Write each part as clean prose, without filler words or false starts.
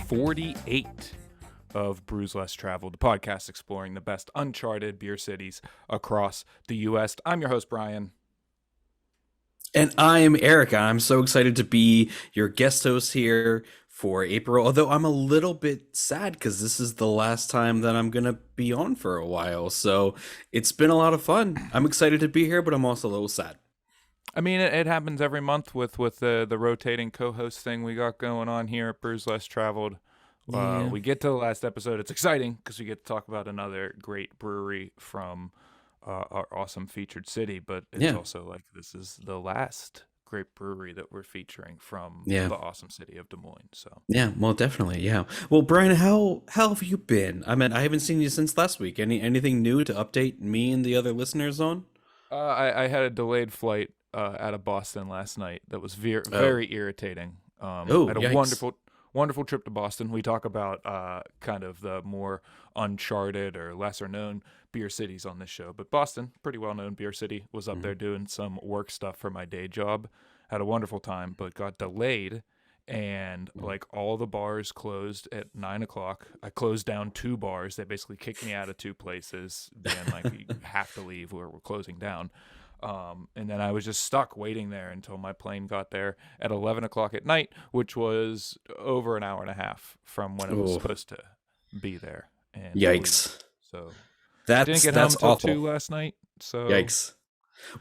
48 of Brews Less Traveled, the podcast exploring the best uncharted beer cities across the U.S. I'm your host, Brian. And I'm Eric. I'm so excited to be your guest host here for April, although I'm a little bit sad because this is the last time that I'm going to be on for a while. So it's been a lot of fun. I'm excited to be here, but I'm also a little sad. I mean, it happens every month with the rotating co-host thing we got going on here at Brews Less Traveled. We get to the last episode. It's exciting because we get to talk about another great brewery from our awesome featured city, but it's also like this is the last great brewery that we're featuring from the awesome city of Des Moines. So well, definitely, Well, Brian, how have you been? I mean, I haven't seen you since last week. Anything new to update me and the other listeners on? I had a delayed flight out of Boston last night that was very irritating. I had a wonderful trip to Boston. We talk about kind of the more uncharted or lesser known beer cities on this show, but Boston, pretty well known beer city, was up there doing some work stuff for my day job. Had a wonderful time, but got delayed, and like all the bars closed at 9:00. I closed down 2 bars. They basically kicked me out of 2 places, being like, you have to leave, we're closing down. And then I was just stuck waiting there until my plane got there at 11 o'clock at night, which was over an hour and a half from when it was supposed to be there. And Yikes! So I didn't get home until 2 last night. So yikes!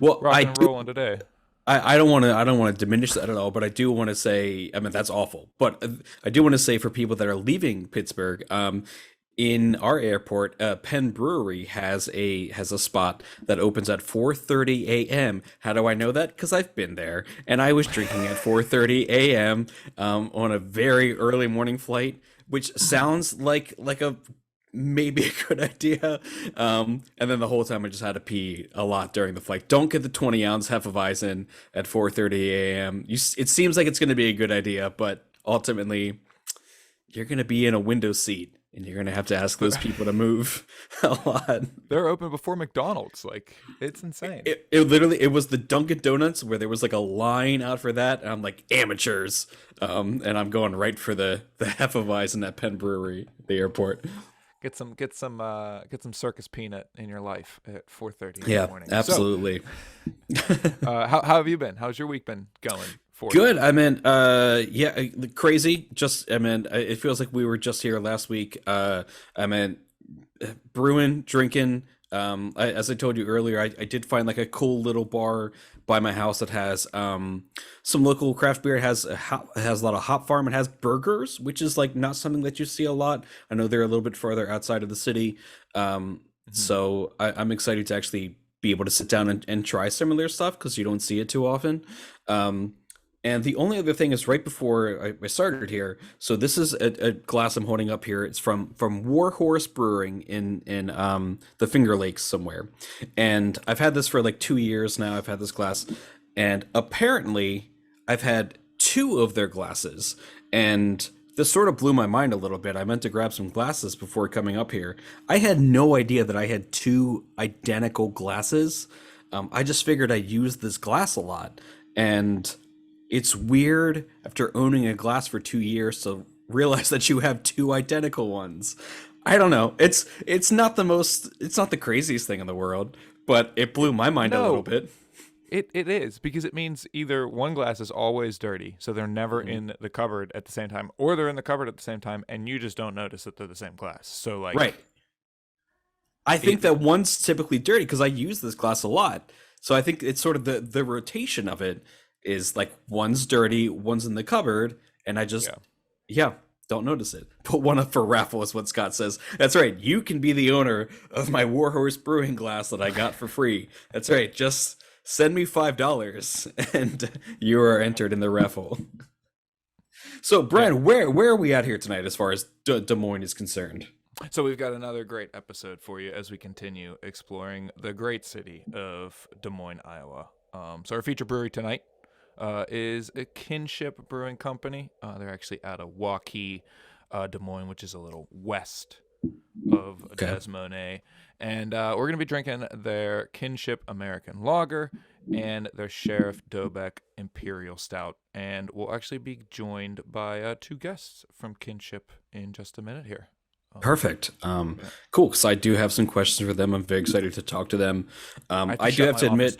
Well, rocking and rolling today. I don't want to diminish that at all, but I do want to say, I mean, that's awful. But I do want to say for people that are leaving Pittsburgh, in our airport, Penn Brewery has a spot that opens at 4:30 a.m. How do I know that? Because I've been there, and I was drinking at 4:30 a.m. On a very early morning flight, which sounds like a maybe a good idea. And then the whole time I just had to pee a lot during the flight. Don't get the 20-ounce Hefeweizen at 4:30 a.m. It seems like it's going to be a good idea, but ultimately you're going to be in a window seat. And you're going to have to ask those people to move a lot. They're open before McDonald's. Like, it's insane. It literally, it was the Dunkin' Donuts where there was like a line out for that. And I'm like, amateurs. And I'm going right for the Hefeweizen at Penn Brewery, the airport. Get some circus peanut in your life at 4:30 in the morning. Absolutely. So, how have you been? How's your week been going? Good. I mean, crazy. Just, I mean, it feels like we were just here last week. I mean, brewing, drinking. As I told you earlier, I did find like a cool little bar by my house that has some local craft beer. It has a lot of hop farm. It has burgers, which is like not something that you see a lot. I know they're a little bit further outside of the city. So I'm excited to actually be able to sit down and try similar stuff because you don't see it too often. And the only other thing is right before I started here. So this is a glass I'm holding up here. It's from Warhorse Brewing in the Finger Lakes somewhere. And I've had this for like 2 years now. I've had this glass. And apparently I've had 2 of their glasses. And this sort of blew my mind a little bit. I meant to grab some glasses before coming up here. I had no idea that I had 2 identical glasses. I just figured I used this glass a lot. And it's weird after owning a glass for 2 years to realize that you have 2 identical ones. I don't know. It's not the craziest thing in the world, but it blew my mind a little bit. It is, because it means either one glass is always dirty, so they're never in the cupboard at the same time, or they're in the cupboard at the same time and you just don't notice that they're the same glass. So like, right. I think that one's typically dirty because I use this glass a lot. So I think it's sort of the rotation of it is like one's dirty, one's in the cupboard, and I just don't notice it. Put one up for raffle is what Scott says. That's right. You can be the owner of my Warhorse Brewing glass that I got for free. That's right. Just send me $5 and you are entered in the raffle. So Brian, where are we at here tonight as far as Des Moines is concerned? So we've got another great episode for you as we continue exploring the great city of Des Moines, Iowa. So our feature brewery tonight is a Kinship Brewing Company. They're actually out of Waukee, Des Moines, which is a little west of Des Moines. And we're going to be drinking their Kinship American Lager. and their Sheriff Dobeck Imperial Stout. And we'll actually be joined by 2 guests from Kinship in just a minute here. Perfect. Cool. Because I do have some questions for them. I'm very excited to talk to them. I do have to admit.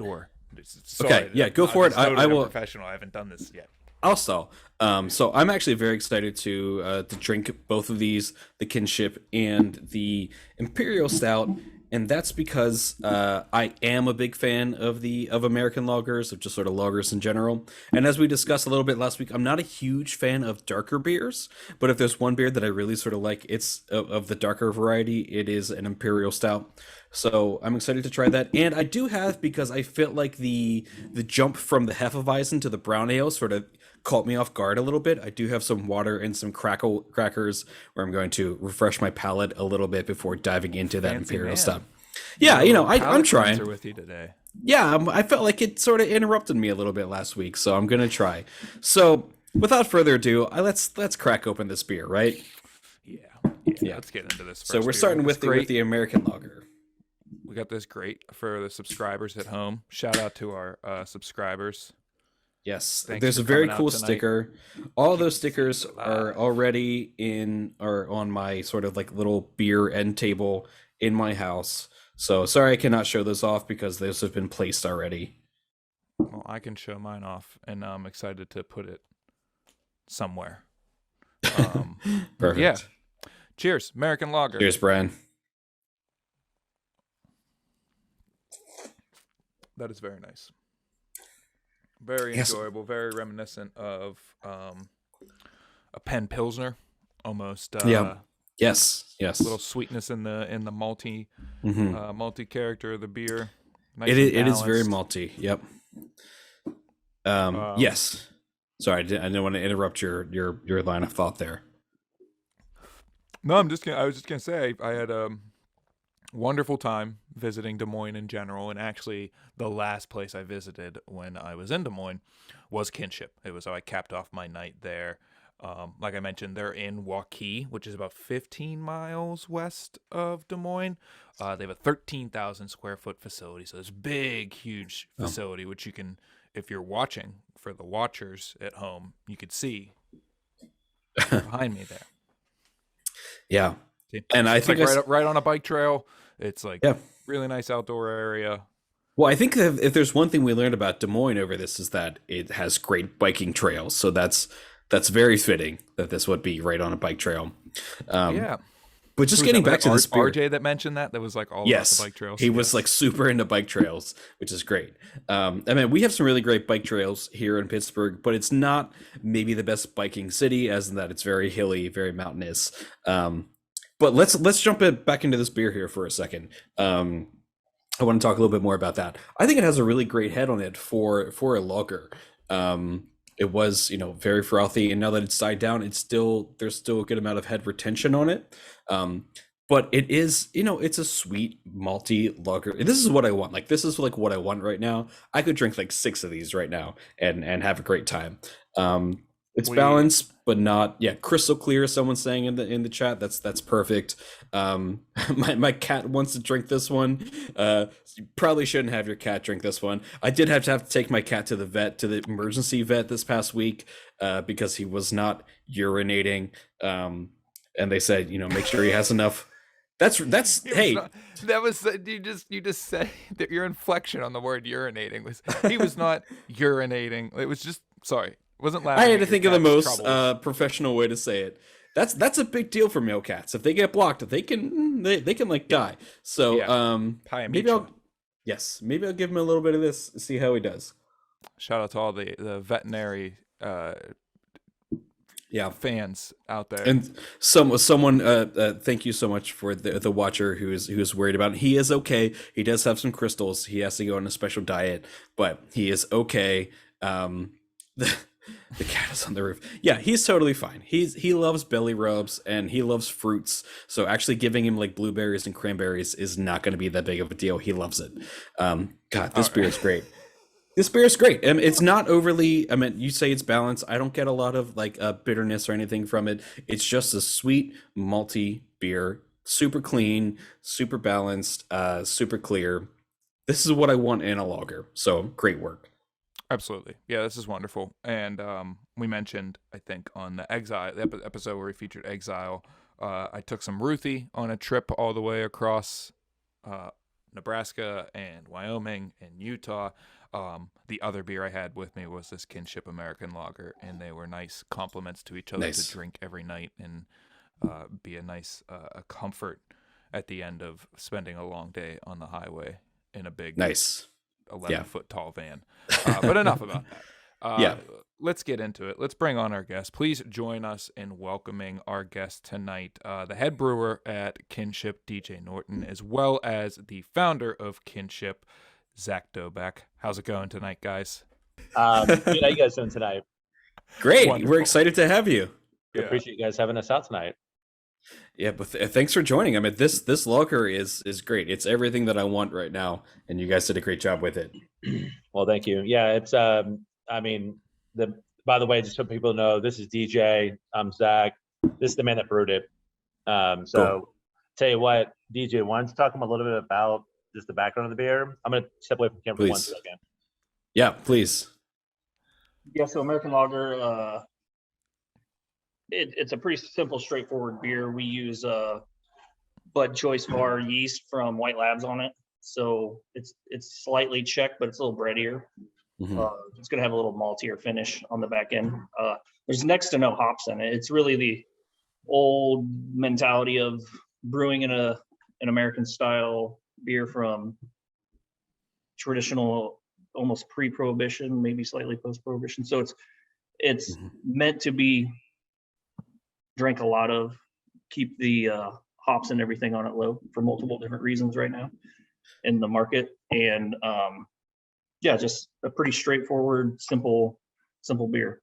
Sorry, okay, yeah, go for it. Totally I will. Professional. I haven't done this yet. Also, so I'm actually very excited to drink both of these, the Kinship and the Imperial Stout, and that's because I am a big fan of American lagers, of just sort of lagers in general. And as we discussed a little bit last week, I'm not a huge fan of darker beers, but if there's one beer that I really sort of like, it's of the darker variety, it is an Imperial Stout. So I'm excited to try that, and I do have, because I felt like the jump from the Hefeweizen to the brown ale sort of caught me off guard a little bit. I do have some water and some crackers where I'm going to refresh my palate a little bit before diving into that Imperial Stout. Yeah, I'm trying. With you today. Yeah, I felt like it sort of interrupted me a little bit last week, so I'm gonna try. So without further ado, let's crack open this beer, right? Yeah. Let's get into this. So we're starting with the American lager. We got this great for the subscribers at home. Shout out to our subscribers. Yes, there's a very cool sticker. All of those stickers are already on my sort of like little beer end table in my house. So sorry I cannot show those off because those have been placed already. Well, I can show mine off, and I'm excited to put it somewhere. Perfect. Yeah. Cheers, American lager. Cheers, Brian. That is very nice. Very enjoyable, very reminiscent of a Penn Pilsner, almost. Yes. A little sweetness in the malty, malty character of the beer. Nice it is very malty. Yep. Yes. Sorry, I didn't want to interrupt your line of thought there. No, I was just gonna say I had wonderful time visiting Des Moines in general, and actually the last place I visited when I was in Des Moines was Kinship. It was how I capped off my night there. Like I mentioned, they're in Waukee, which is about 15 miles west of Des Moines. They have a 13,000 square foot facility, so it's a big, huge facility, which you can, if you're watching, for the watchers at home, you could see behind me there. Yeah. And I think like right on a bike trail. It's like really nice outdoor area. Well, I think if there's one thing we learned about Des Moines over this is that it has great biking trails. So that's very fitting that this would be right on a bike trail. But just getting back to this beer, RJ that mentioned that was like all about the bike trails. He was like super into bike trails, which is great. I mean, we have some really great bike trails here in Pittsburgh, but it's not maybe the best biking city, as in that it's very hilly, very mountainous. But let's jump back into this beer here for a second. I want to talk a little bit more about that. I think it has a really great head on it for a lager. It was, very frothy, and now that it's died down, there's still a good amount of head retention on it. But it is, it's a sweet malty lager. This is what I want. Like, this is like what I want right now. I could drink like 6 of these right now and have a great time. It's balanced, but not crystal clear. Someone's saying in the chat. That's perfect. My cat wants to drink this one. You probably shouldn't have your cat drink this one. I did have to take my cat to the emergency vet this past week because he was not urinating. And they said, make sure he has enough. That's hey. That was you just said that your inflection on the word urinating was he was not urinating. It was just sorry. Wasn't laughing. I had to think of the most professional way to say it. That's a big deal for male cats. If they get blocked, they can like die. So maybe I'll give him a little bit of this, see how he does. Shout out to all the veterinary fans out there. And someone thank you so much for the watcher who's worried about it. He is okay. He does have some crystals. He has to go on a special diet, but he is okay. The cat is on the roof. Yeah, he's totally fine. He loves belly rubs and he loves fruits. So actually giving him like blueberries and cranberries is not going to be that big of a deal. He loves it. God, this beer is great. This beer is great. It's not overly. I mean, you say it's balanced. I don't get a lot of like bitterness or anything from it. It's just a sweet malty beer, super clean, super balanced, super clear. this is what I want in a lager. So great work. Absolutely. Yeah, this is wonderful. And we mentioned, I think, on the episode where we featured Exile, I took some Ruthie on a trip all the way across Nebraska and Wyoming and Utah. The other beer I had with me was this Kinship American Lager, and they were nice compliments to each other to drink every night and be a nice a comfort at the end of spending a long day on the highway in a big 11-foot tall van. But enough about that. Let's get into it. Let's bring on our guest. Please join us in welcoming our guest tonight, the head brewer at Kinship, DJ Norton, as well as the founder of Kinship, Zach Dobeck. How's it going tonight, guys? Good. How you guys doing tonight? Great. Wonderful. We're excited to have you. I appreciate you guys having us out tonight. Yeah, but thanks for joining. I mean, this lager is great. It's everything that I want right now, and you guys did a great job with it. Well, thank you. Yeah, it's I mean, by the way, just so people know, this is DJ. I'm Zach. This is the man that brewed it. Cool. Tell you what, DJ, why don't you talk a little bit about just the background of the beer? I'm gonna step away from camera for 1 second. Yeah, please. Yeah, so American Lager, it's a pretty simple, straightforward beer. We use Bud Choice Bar yeast from White Labs on it, so it's slightly checked, but it's a little breadier. Mm-hmm. It's going to have a little maltier finish on the back end. There's next to no hops in it. It's really the old mentality of brewing in an American style beer from traditional, almost pre-prohibition, maybe slightly post-prohibition. So it's meant to be drank a lot of, keep the hops and everything on it low for multiple different reasons right now in the market. And just a pretty straightforward, simple beer.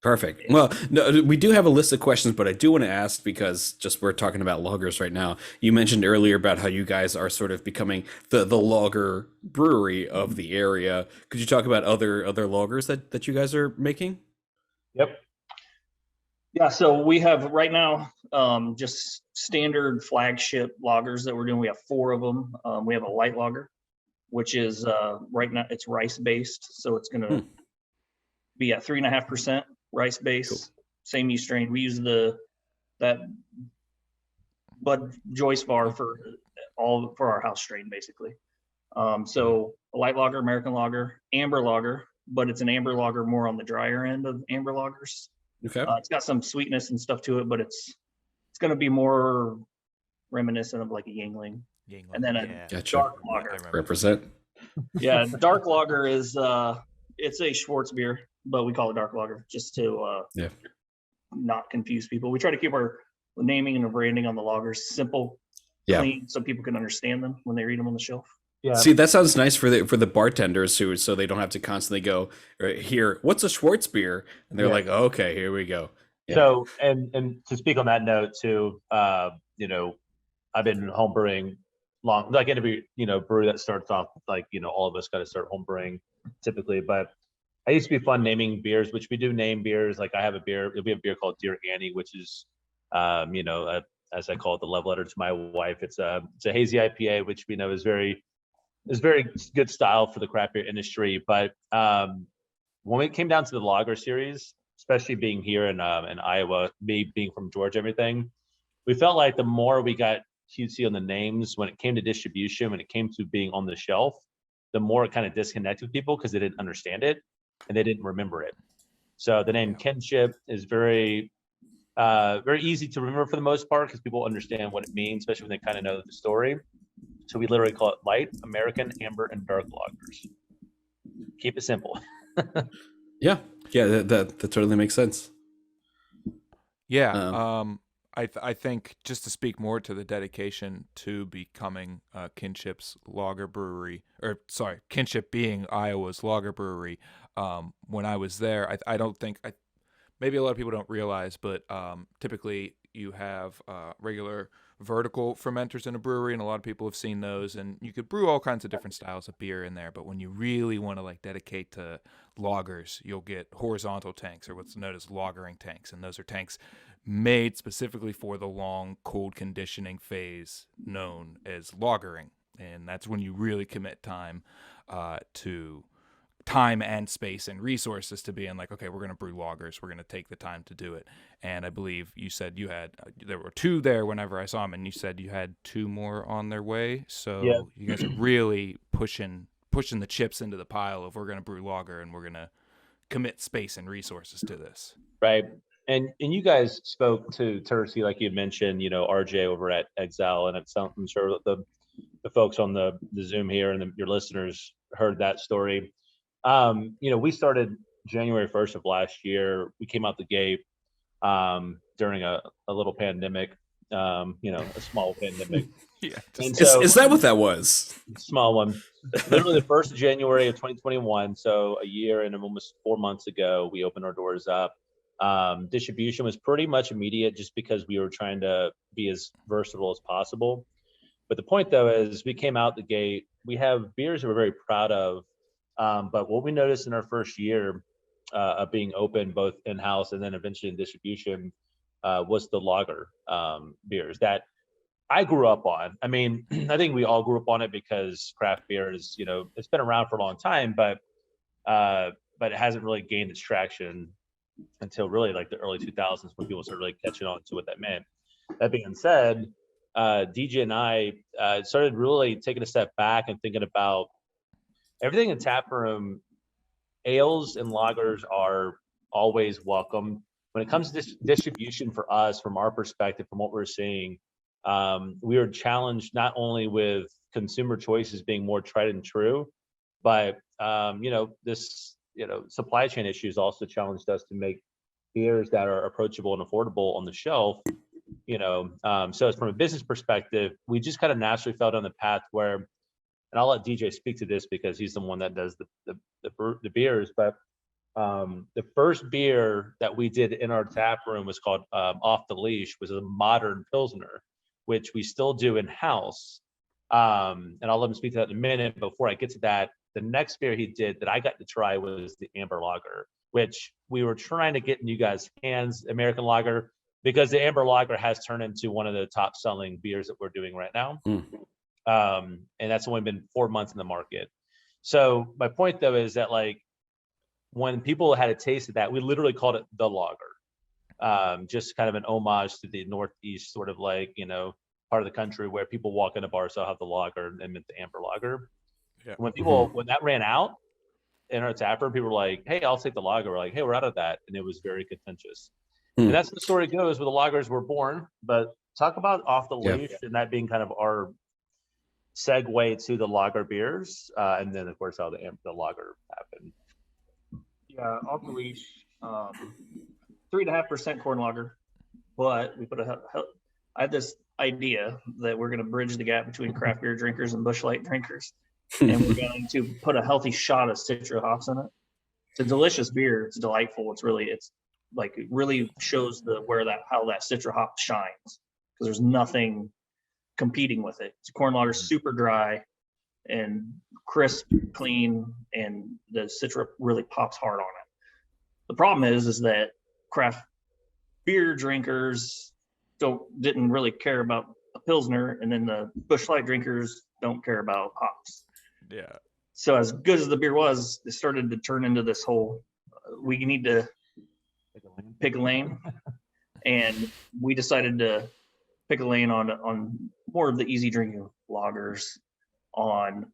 Perfect. Well, no, we do have a list of questions, but I do want to ask, because just we're talking about lagers right now. You mentioned earlier about how you guys are sort of becoming the lager brewery of the area. Could you talk about other lagers that you guys are making? Yep. Yeah, so we have right now just standard flagship lagers that we're doing. We have 4 of them. We have a light lager, which is right now it's rice based, so it's going to be at 3.5% rice base. Cool. Same yeast strain. We use that Bud Choice Bar for our house strain basically. So a light lager, American lager, amber lager, but it's an amber lager more on the drier end of amber lagers. Okay. It's got some sweetness and stuff to it, but it's going to be more reminiscent of like a Yingling. And then a dark lager. Represent. Yeah, dark lager is it's a Schwartz beer, but we call it dark lager just to not confuse people. We try to keep our naming and the branding on the lagers simple, clean, so people can understand them when they read them on the shelf. Yeah. See, that sounds nice for the bartenders so they don't have to constantly go here. What's a Schwartz beer? And they're like, oh, okay, here we go. Yeah. So, and to speak on that note too, I've been homebrewing long, like every brewery that starts off like all of us got to start homebrewing typically. But I used to be fun naming beers, which we do name beers. Like I have a beer. It'll be a beer called Dear Annie, which is as I call it, the love letter to my wife. It's a hazy IPA, which we know is very good style for the craft beer industry. But when it came down to the lager series, especially being here in Iowa, me being from Georgia, everything, we felt like the more we got cutesy on the names, when it came to distribution, when it came to being on the shelf, the more it kind of disconnected with people because they didn't understand it and they didn't remember it. So the name Kinship is very easy to remember for the most part because people understand what it means, especially when they kind of know the story. So we literally call it light, American, amber, and dark lagers. Keep it simple. Yeah, that totally makes sense. Yeah, I think just to speak more to the dedication to becoming Kinship's lager brewery, Kinship being Iowa's lager brewery. When I was there, I don't think maybe a lot of people don't realize, but typically you have regular vertical fermenters in a brewery, and a lot of people have seen those, and you could brew all kinds of different styles of beer in there. But when you really want to dedicate to lagers, you'll get horizontal tanks, or what's known as lagering tanks, and those are tanks made specifically for the long cold conditioning phase known as lagering. and that's when you really commit time to time and space and resources to being like, okay, we're going to brew lagers. We're going to take the time to do it. And I believe you said you had, there were 2 there whenever I saw them, and you said you had 2 more on their way. So you guys are really pushing the chips into the pile of we're going to brew lager and we're going to commit space and resources to this. Right. And you guys spoke to Tercy, like you mentioned, RJ over at Exile, and I'm sure the folks on the Zoom here and your listeners heard that story. We started January 1st of last year. We came out the gate during a little pandemic, a small pandemic. Yeah. Is that what that was? Small one. Literally the 1st of January of 2021. So a year and almost 4 months ago, we opened our doors up. Distribution was pretty much immediate just because we were trying to be as versatile as possible. But the point, though, is we came out the gate. We have beers that we're very proud of. But what we noticed in our first year of being open, both in-house and then eventually in distribution, was the lager beers that I grew up on. I mean, I think we all grew up on it because craft beer is, it's been around for a long time, but it hasn't really gained its traction until really like the early 2000s when people started really catching on to what that meant. That being said, DJ and I started really taking a step back and thinking about everything in taproom. Ales and lagers are always welcome. When it comes to distribution for us, from our perspective, from what we're seeing, we are challenged not only with consumer choices being more tried and true, but this supply chain issues also challenged us to make beers that are approachable and affordable on the shelf. So from a business perspective, we just kind of naturally fell down the path where, and I'll let DJ speak to this because he's the one that does the beers. But the first beer that we did in our tap room was called Off the Leash, was a modern Pilsner, which we still do in house. And I'll let him speak to that in a minute. Before I get to that, the next beer he did that I got to try was the Amber Lager, which we were trying to get in you guys' hands, American Lager, because the Amber Lager has turned into one of the top selling beers that we're doing right now. And that's only been 4 months in the market. So my point, though, is that like when people had a taste of that, we literally called it the lager, just kind of an homage to the Northeast sort of like, part of the country where people walk into bars, so have the lager and meant the Amber Lager. Yeah. When that ran out in our tap room, people were like, hey, I'll take the lager. We're like, hey, we're out of that. And it was very contentious. And that's the story goes where the lagers were born. But talk about Off the Leash and that being kind of our segue to the lager beers. And then, of course, how the lager happened. Yeah, Off the Leash, 3.5% corn lager. But we I had this idea that we're going to bridge the gap between craft beer drinkers and Busch Light drinkers. And we're going to put a healthy shot of citra hops in it. It's a delicious beer. It's delightful. It really shows how that citra hop shines, because there's nothing competing with it. It's a corn lager, super dry and crisp, clean, and the citra really pops hard on it. The problem is that craft beer drinkers didn't really care about a Pilsner, and then the Busch Light drinkers don't care about hops. Yeah. So as good as the beer was, it started to turn into this whole, we need to pick a lane. And we decided to pick a lane on more of the easy drinking lagers, on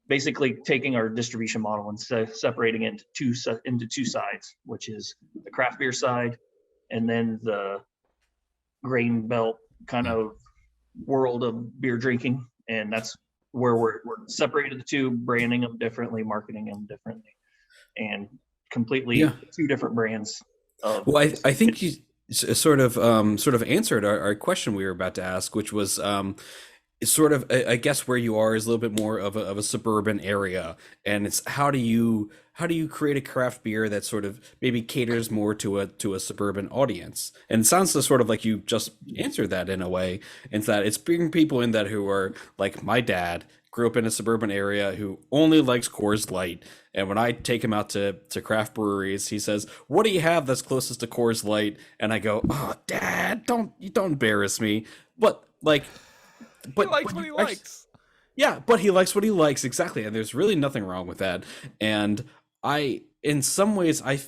basically taking our distribution model and separating it into two sides, which is the craft beer side and then the grain belt kind of world of beer drinking. And that's where we're separated the two, branding them differently, marketing them differently, and completely two different brands. Well, I think you sort of answered our question we were about to ask, which was sort of, I guess, where you are is a little bit more of a suburban area, and it's how do you create a craft beer that sort of maybe caters more to a suburban audience? And it sounds sort of like you just answered that in a way, and that it's bringing people in that who are like my dad, grew up in a suburban area, who only likes Coors Light. And when I take him out to craft breweries, he says, "What do you have that's closest to Coors Light?" And I go, "Oh, Dad, don't embarrass me." But like, he likes what he likes. Yeah, but he likes what he likes, exactly, and there's really nothing wrong with that. And in some ways, I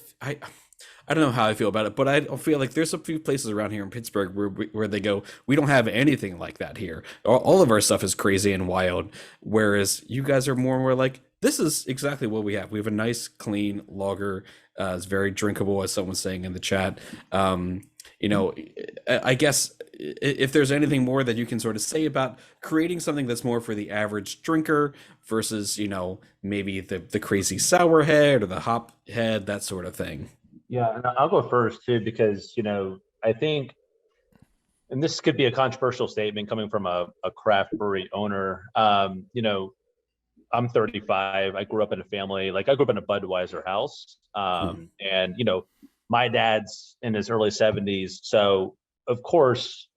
don't know how I feel about it, but I feel like there's a few places around here in Pittsburgh where they go, we don't have anything like that here. All of our stuff is crazy and wild, whereas you guys are more like, this is exactly what we have. We have a nice, clean lager. It's very drinkable, as someone's saying in the chat. I guess if there's anything more that you can sort of say about creating something that's more for the average drinker versus, maybe the crazy sour head or the hop head, that sort of thing. Yeah, and I'll go first too, because I think, and this could be a controversial statement coming from a craft brewery owner. I'm 35. I grew up in a family, I grew up in a Budweiser house, and my dad's in his early 70s, so of course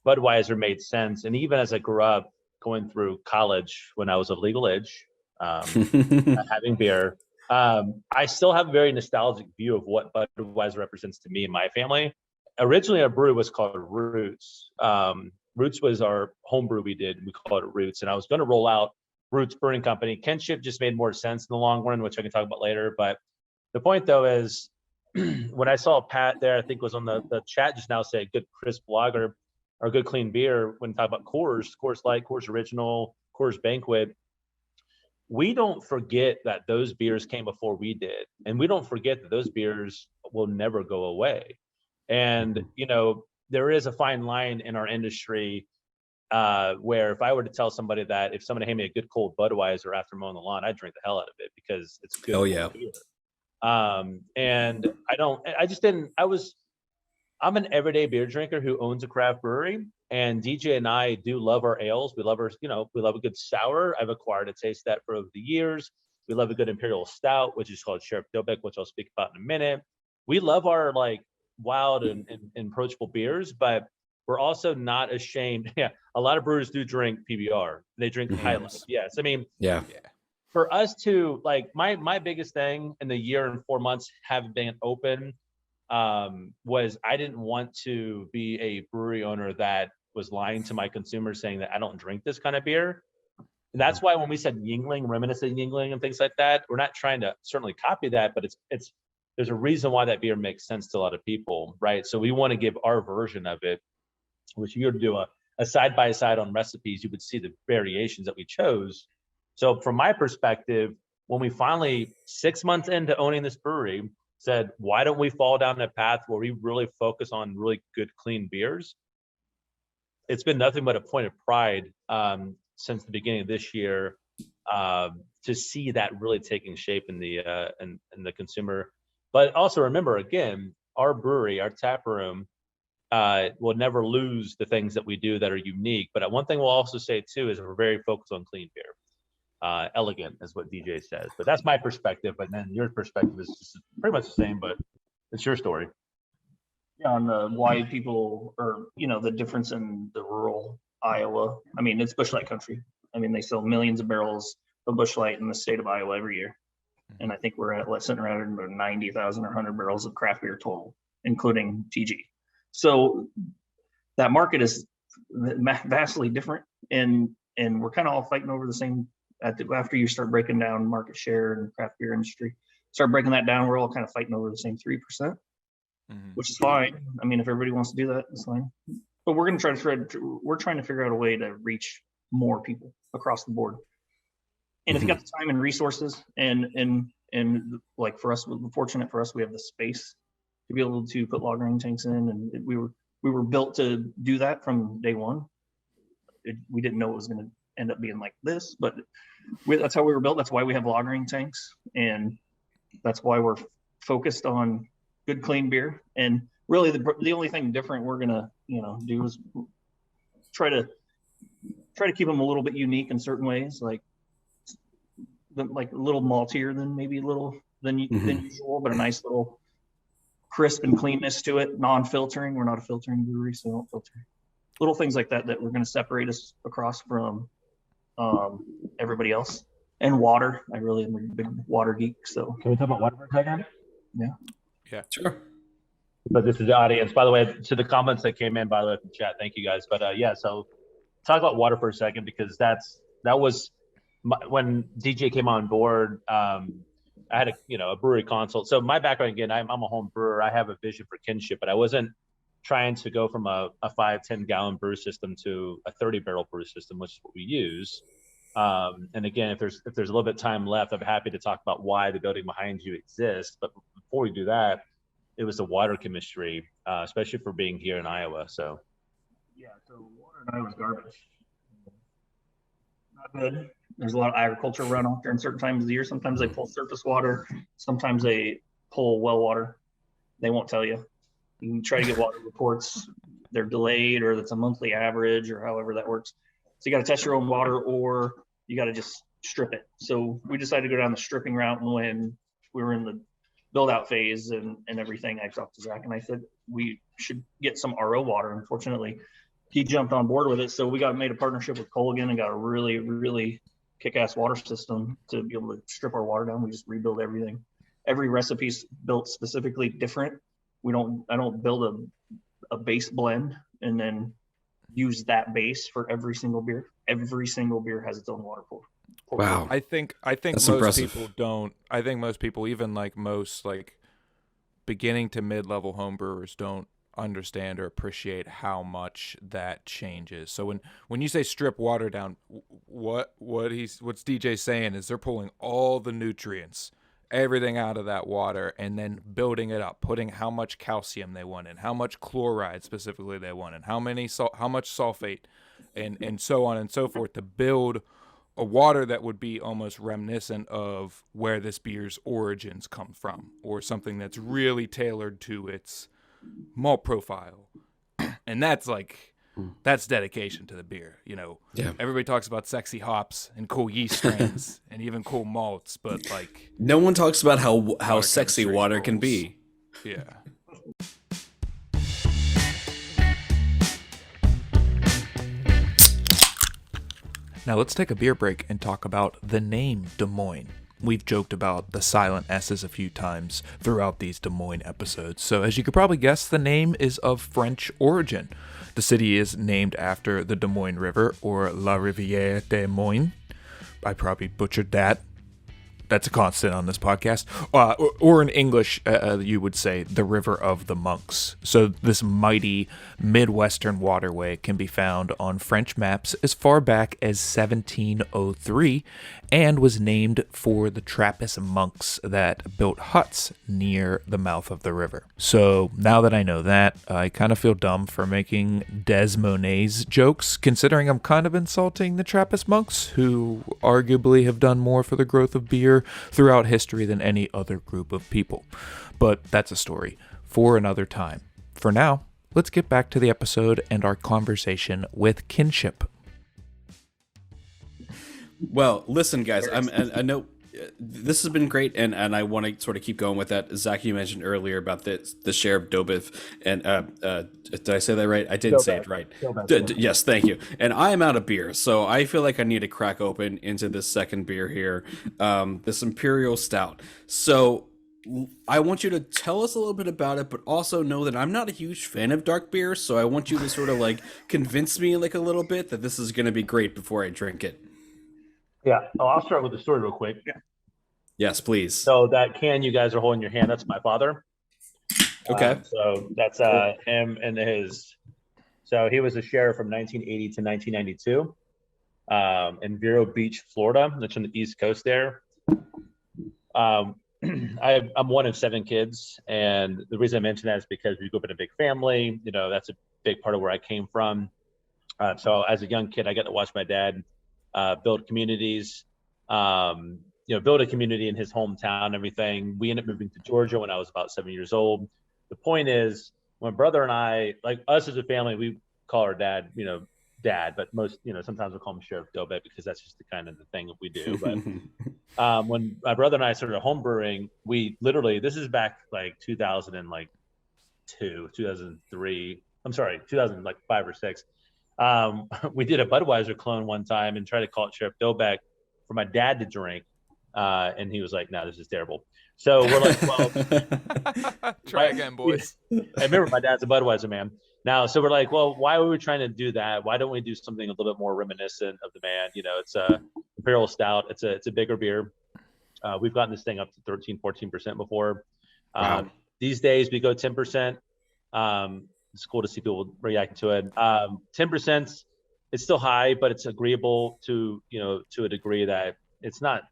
Budweiser made sense. And even as I grew up going through college when I was of legal age, having beer. I still have a very nostalgic view of what Budweiser represents to me and my family. Originally, our brew was called Roots. Roots was our home brew we did. We called it Roots. And I was going to roll out Roots Brewing Company. Kinship just made more sense in the long run, which I can talk about later. But the point, though, is when I saw Pat there, I think was on the chat just now, say good crisp lager or good clean beer, when talk about Coors Light, Coors Original, Coors Banquet, we don't forget that those beers came before we did. And we don't forget that those beers will never go away. And, there is a fine line in our industry where if I were to tell somebody that if somebody handed me a good cold Budweiser after mowing the lawn, I'd drink the hell out of it because it's good. Oh, yeah. Beer. And I'm an everyday beer drinker who owns a craft brewery, and DJ and I do love our ales. We love we love a good sour. I've acquired a taste of that for over the years. We love a good Imperial Stout, which is called Sheriff Dobeck, which I'll speak about in a minute. We love our wild and approachable beers, but we're also not ashamed. Yeah. A lot of brewers do drink PBR. They drink High Life. Yes. I mean, yeah. For us to my biggest thing in the year and 4 months having been open was I didn't want to be a brewery owner that was lying to my consumers saying that I don't drink this kind of beer. And that's why when we said Yingling, reminiscent Yingling and things like that, we're not trying to certainly copy that, but it's there's a reason why that beer makes sense to a lot of people, right? So we want to give our version of it, which you would do a side-by-side on recipes, you would see the variations that we chose. So from my perspective, when we finally 6 months into owning this brewery, said, why don't we fall down a path where we really focus on really good, clean beers? It's been nothing but a point of pride since the beginning of this year to see that really taking shape in the consumer. But also remember, again, our brewery, our tap room, will never lose the things that we do that are unique. But one thing we'll also say too is we're very focused on clean beer. Elegant is what DJ says, but that's my perspective. But then your perspective is just pretty much the same, but it's your story. Yeah, on why people are, the difference in the rural Iowa. I mean, it's Busch Light country. I mean, they sell millions of barrels of Busch Light in the state of Iowa every year. And I think we're at sitting around 90,000 or 100 barrels of craft beer total, including TG. So that market is vastly different, and we're kind of all fighting over the same. After you start breaking down market share in the craft beer industry, start breaking that down, we're all kind of fighting over the same 3%, which is fine. I mean, if everybody wants to do that, it's fine. But we're going to we're trying to figure out a way to reach more people across the board. And if you got the time and resources, and like for us, fortunate for us, we have the space to be able to put lagering tanks in, and we were built to do that from day one. We didn't know it was going to end up being like this, but that's how we were built. That's why we have lagering tanks, and that's why we're focused on good, clean beer. And really, the only thing different we're gonna do is try to keep them a little bit unique in certain ways, like a little maltier than usual, but a nice little crisp and cleanness to it. Non-filtering. We're not a filtering brewery, so don't filter. Little things like that we're going to separate us across from everybody else. And water. I really am a big water geek. So can we talk about water for a second? Yeah, sure. But this is the audience, by the way, to the comments that came in, by the way, from chat. Thank you guys. But so talk about water for a second, because that's that was when DJ came on board. I had a brewery consult. So my background, again, I'm a home brewer. I have a vision for Kinship, but I wasn't trying to go from a 5-10 gallon brew system to a 30 barrel brew system, which is what we use. And again, if there's a little bit of time left, I'm happy to talk about why the building behind you exists. But before we do that, it was the water chemistry, especially for being here in Iowa. So yeah, so water in Iowa is garbage. Not good. There's a lot of agriculture runoff during certain times of the year. Sometimes they pull surface water. Sometimes they pull well water. They won't tell you. You can try to get water reports. They're delayed, or that's a monthly average, or however that works. So you got to test your own water, or you got to just strip it. So we decided to go down the stripping route. And when we were in the build out phase and everything, I talked to Zach and I said, we should get some RO water. Unfortunately, he jumped on board with it. So we made a partnership with Colgan and got a really, really kick-ass water system to be able to strip our water down. We just rebuild everything. Every recipe's built specifically different. I don't build a base blend and then use that base for every single beer. Every single beer has its own water pour. Wow. I think That's most impressive. people don't. I think most people, even like most like beginning to mid-level homebrewers, don't understand or appreciate how much that changes. So when you say strip water down, what's DJ saying is they're pulling all the nutrients, everything out of that water, and then building it up, putting how much calcium they want in, how much chloride specifically they want in, how much sulfate, and so on and so forth, to build a water that would be almost reminiscent of where this beer's origins come from, or something that's really tailored to its malt profile. And that's dedication to the beer. Yeah. Everybody talks about sexy hops and cool yeast strains and even cool malts, but like no one talks about how sexy water can be. Yeah. Now let's take a beer break and talk about the name Des Moines. We've joked about the silent S's a few times throughout these Des Moines episodes, so as you could probably guess, the name is of French origin. The city is named after the Des Moines River, or La Rivière des Moines. I probably butchered that. That's a constant on this podcast. Or in English, you would say the River of the Monks. So this mighty Midwestern waterway can be found on French maps as far back as 1703 and was named for the Trappist monks that built huts near the mouth of the river. So now that I know that, I kind of feel dumb for making Des Moines jokes, considering I'm kind of insulting the Trappist monks, who arguably have done more for the growth of beer throughout history than any other group of people. But that's a story for another time. For now, let's get back to the episode and our conversation with Kinship. Well, listen, guys, I know this has been great, and I want to sort of keep going with that. Zach, you mentioned earlier about the share of Dobeck, and did I say that right? I did say it right. Yes, thank you. And I am out of beer, so I feel like I need to crack open into this second beer here, this Imperial Stout. So I want you to tell us a little bit about it, but also know that I'm not a huge fan of dark beer, so I want you to sort of like convince me like a little bit that this is going to be great before I drink it. Yeah. Oh, I'll start with the story real quick. Yes, please. So that can you guys are holding in your hand, that's my father. Okay. So that's him and his. So he was a sheriff from 1980 to 1992 in Vero Beach, Florida. That's on the East Coast there. I'm one of 7 kids, and the reason I mention that is because we grew up in a big family. That's a big part of where I came from. So as a young kid, I got to watch my dad build communities, build a community in his hometown and everything. We ended up moving to Georgia when I was about 7 years old. The point is, my brother and I, like us as a family, we call our dad, dad, but most, sometimes we call him Sheriff Dobeck because that's just the kind of the thing that we do. But when my brother and I started home brewing, we literally, this is back like 2002, 2003, I'm sorry, 2005 or 6. We did a Budweiser clone one time and tried to call it Sheriff Dobeck for my dad to drink. And he was like, no, this is terrible. So we're like, well, try again, boys. I remember my dad's a Budweiser man. Now, so we're like, well, why were we trying to do that? Why don't we do something a little bit more reminiscent of the man? It's a Imperial Stout. It's a bigger beer. We've gotten this thing up to 13, 14% before. Wow. These days we go 10%. It's cool to see people reacting to it. 10%, it's still high, but it's agreeable to a degree that it's not.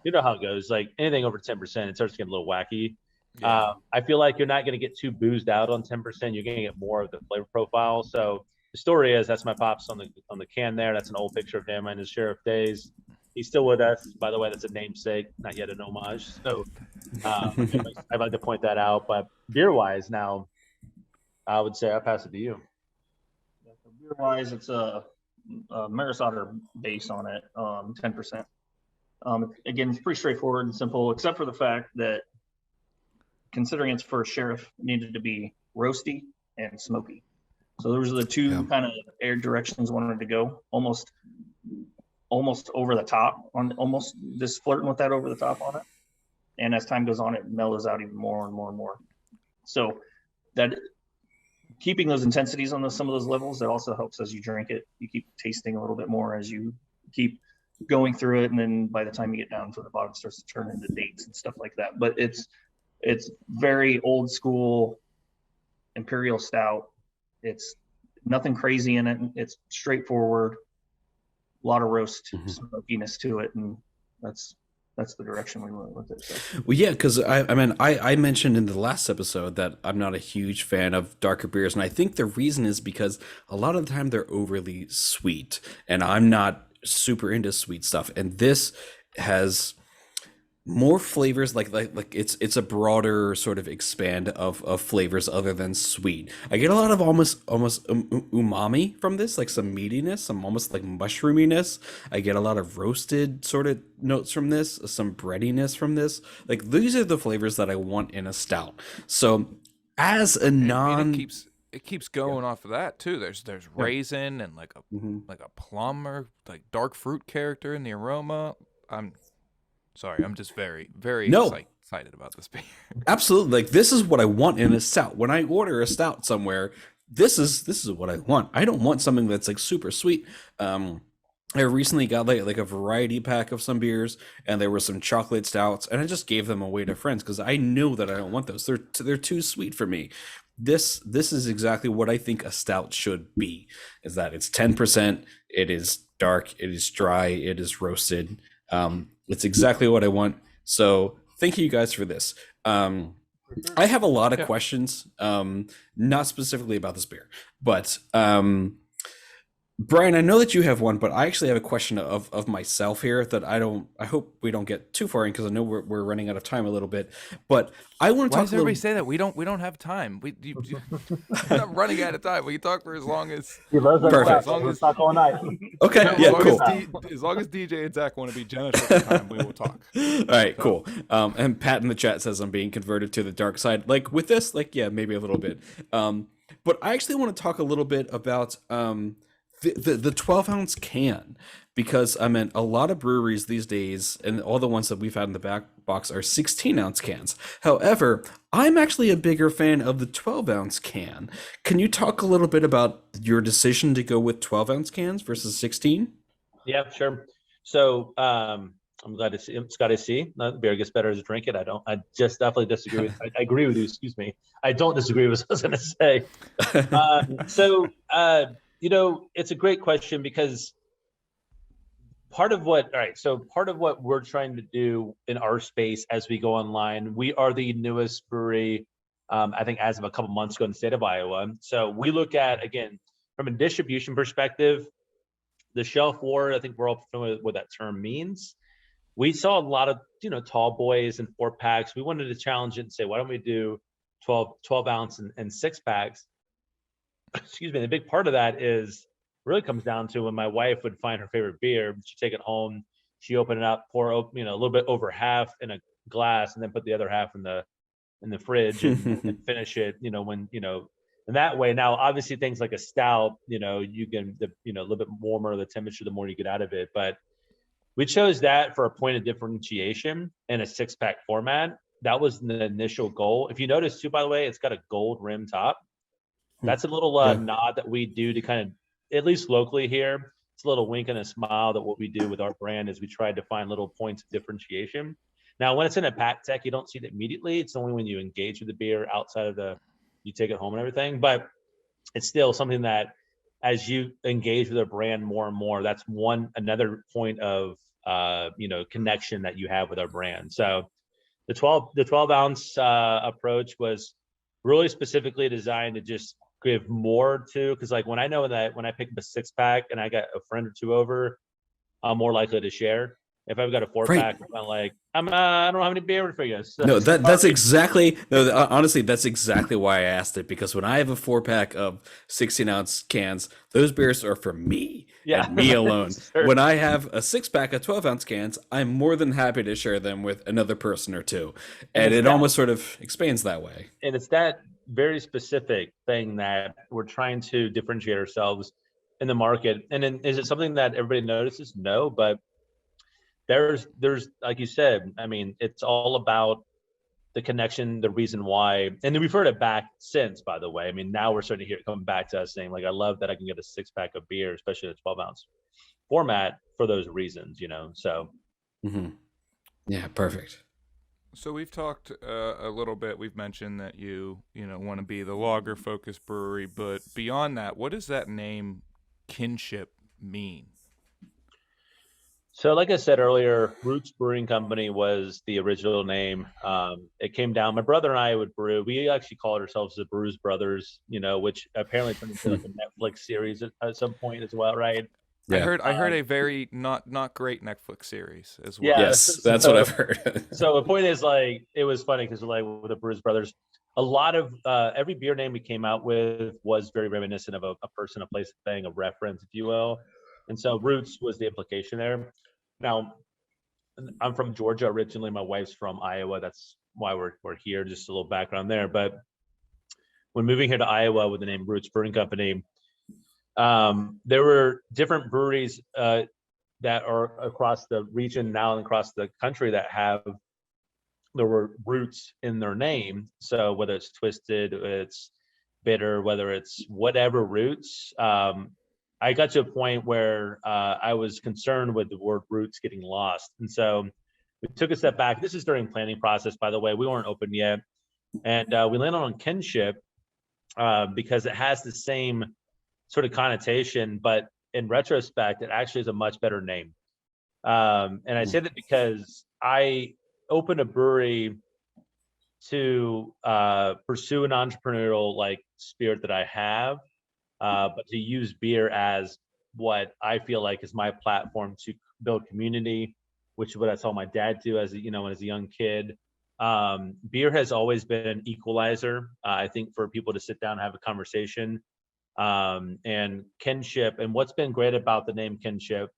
You know how it goes. Like anything over 10%, it starts to get a little wacky. Yeah. I feel like you're not going to get too boozed out on 10%. You're going to get more of the flavor profile. So the story is that's my pops on the can there. That's an old picture of him in his sheriff days. He's still with us. By the way, that's a namesake, not yet an homage. So I'd like to point that out. But beer-wise now, I would say I'll pass it to you. Beer-wise, it's a Maris Otter base on it, 10%. Again, it's pretty straightforward and simple, except for the fact that considering it's for a sheriff, it needed to be roasty and smoky. So those are the two kind of air directions I wanted to go, almost over the top, on almost just flirting with that over the top on it. And as time goes on, it mellows out even more and more and more. So that keeping those intensities on some of those levels, that also helps as you drink it. You keep tasting a little bit more as you keep going through it, and then by the time you get down to the bottom, it starts to turn into dates and stuff like that. But it's very old school Imperial Stout. It's nothing crazy in it. It's straightforward, a lot of roast smokiness to it, and that's the direction we went with it. So. Well, yeah, because I mentioned in the last episode that I'm not a huge fan of darker beers, and I think the reason is because a lot of the time they're overly sweet, and I'm not super into sweet stuff, and this has more flavors, like it's a broader sort of expand of flavors other than sweet. I get a lot of almost umami from this, like some meatiness, some almost like mushroominess. I get a lot of roasted sort of notes from this, some breadiness from this. Like these are the flavors that I want in a stout. So as a it keeps going off of that too. There's raisin and like a plum or like dark fruit character in the aroma. I'm just very, very excited about this beer. Absolutely. Like this is what I want in a stout. When I order a stout somewhere, this is what I want. I don't want something that's like super sweet. I recently got like a variety pack of some beers, and there were some chocolate stouts, and I just gave them away to friends because I know that I don't want those. They're too sweet for me. This is exactly what I think a stout should be, is that it's 10%, it is dark, it is dry, it is roasted. It's exactly what I want. So thank you guys for this. I have a lot of questions, not specifically about this beer, but Brian, I know that you have one, but I actually have a question of myself here that I hope we don't get too far in, because I know we're running out of time a little bit. But I want to talk. Why does everybody say that? We don't have time. We're not running out of time. We can talk for as long as. Perfect. As long as talk all night. Okay. Yeah. Cool. As long as DJ and Zach want to be generous with the time, we will talk. All right. Cool. And Pat in the chat says I'm being converted to the dark side. Like with this, like yeah, maybe a little bit. But I actually want to talk a little bit about the 12-ounce can, because I mean a lot of breweries these days, and all the ones that we've had in the back box, are 16-ounce cans. However, I'm actually a bigger fan of the 12-ounce can. Can you talk a little bit about your decision to go with 12-ounce cans versus 16? Yeah, sure. So I'm glad to see. It's got to see. The beer gets better as you drink it. I just definitely disagree with. I agree with you. Excuse me. I don't disagree with what I was going to say. It's a great question, because part of what we're trying to do in our space as we go online, we are the newest brewery, I think as of a couple months ago in the state of Iowa. So we look at, again, from a distribution perspective, the shelf war, I think we're all familiar with what that term means. We saw a lot of, tall boys and 4-packs. We wanted to challenge it and say, why don't we do 12 ounce and 6-packs? Excuse me. The big part of that really comes down to when my wife would find her favorite beer, she'd take it home, she open it up, pour a little bit over half in a glass, and then put the other half in the fridge and finish it. And that way. Now, obviously, things like a stout, you can a little bit warmer the temperature, the more you get out of it. But we chose that for a point of differentiation in a 6-pack format. That was the initial goal. If you notice too, by the way, it's got a gold rim top. That's a little nod that we do to kind of, at least locally here, it's a little wink and a smile that what we do with our brand is we try to find little points of differentiation. Now, when it's in a pack tech, you don't see it immediately. It's only when you engage with the beer outside of you take it home and everything. But it's still something that as you engage with a brand more and more, that's another point of, connection that you have with our brand. So the 12 ounce approach was really specifically designed to just give more to, because like when I pick up a 6-pack and I got a friend or two over, I'm more likely to share. If I've got a 4-pack, I'm like, I don't have any beer for you. So, no, honestly, that's exactly why I asked it, because when I have a 4-pack of 16-ounce cans, those beers are for me and me alone. Sure. When I have a 6-pack of 12-ounce cans, I'm more than happy to share them with another person or two. And it almost sort of expands that way. And it's that very specific thing that we're trying to differentiate ourselves in the market. And then, is it something that everybody notices? No, but there's like you said, I mean, it's all about the connection, the reason why. And then we've heard it back since, by the way. I mean, now we're starting to hear it come back to us saying, like, I love that I can get a 6-pack of beer, especially in a 12-ounce format, for those reasons, so. Mm-hmm. Yeah, perfect. So we've talked a little bit. We've mentioned that you want to be the lager focused brewery, but beyond that, what does that name Kinship mean? So like I said earlier, Roots Brewing Company was the original name. It came down, my brother and I would brew. We actually called ourselves the Brews Brothers, which apparently turned into like a Netflix series at some point as well, right? Yeah. I heard a very not great Netflix series as well. Yeah, yes, that's what I've heard. So the point is, like, it was funny because like with the Brews Brothers, a lot of every beer name we came out with was very reminiscent of a person, a place, a thing, a reference, if you will. And so Roots was the implication there. Now, I'm from Georgia originally. My wife's from Iowa. That's why we're here. Just a little background there. But when moving here to Iowa with the name Roots Brewing Company, there were different breweries that are across the region now and across the country that there were roots in their name. So whether it's twisted, it's bitter, whether it's whatever roots, I got to a point where I was concerned with the word roots getting lost. And so we took a step back. This is during planning process, by the way. We weren't open yet. And we landed on Kinship because it has the same sort of connotation, but in retrospect, it actually is a much better name. And I say that because I opened a brewery to pursue an entrepreneurial spirit that I have. But to use beer as what I feel like is my platform to build community, which is what I saw my dad do as a young kid. Beer has always been an equalizer, I think, for people to sit down and have a conversation. And Kinship, and what's been great about the name Kinship